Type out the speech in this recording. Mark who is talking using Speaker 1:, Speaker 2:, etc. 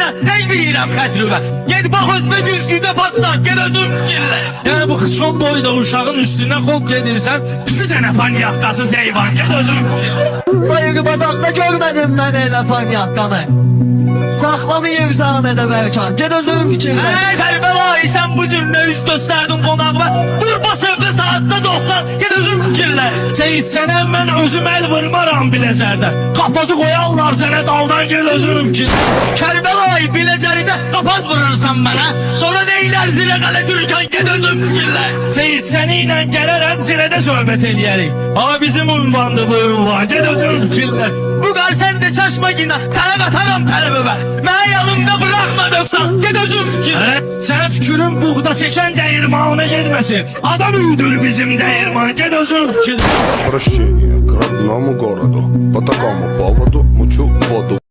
Speaker 1: Sən bilirəm xətrübə. Ged bax özünə güzgüdə patsan, ged özün fikirlə.
Speaker 2: Yani bu kız son boyda uşağın üstüne kol gelirsen pisi sene panyatkasız heyvan gel özün fikirlə.
Speaker 3: Sayığı bazaqda görmədim mən elə panyaqqanı. Saxlamayırsan edə Bərkan, ged özün fikirlə.
Speaker 1: Kərbəlayı sən bu cür nə üz göstərdin qonağıma. Vurma sövqə saatda 90, ged özün fikirlə.
Speaker 2: Seyit sənə mən özüm el vurmaram bilezərdən. Qapazı koyarlar sənə daldan gel özün fikirlə.
Speaker 1: Kərbəlayı Biləcəridə qapaz vurursan mənə. Sonra deyilər zilə qələ Türkan, ged özün fikirlə.
Speaker 2: Seyit seninle gələrəm zirədə söhbət eləyərik. Ama bizim ünvandı bu ünvan gel özün fikirlə.
Speaker 1: Bu qar sən də çaşma günə, sənə qatarım tələbə. Mənə yanımda bırakma 90, ged özün fikirlə.
Speaker 2: Sen fikrin buğda çeken değirmanına gitmesin. Adam öldür bizim değirman gel özün fikirlə.
Speaker 4: Прощение к родному городу. По такому поводу мучу воду.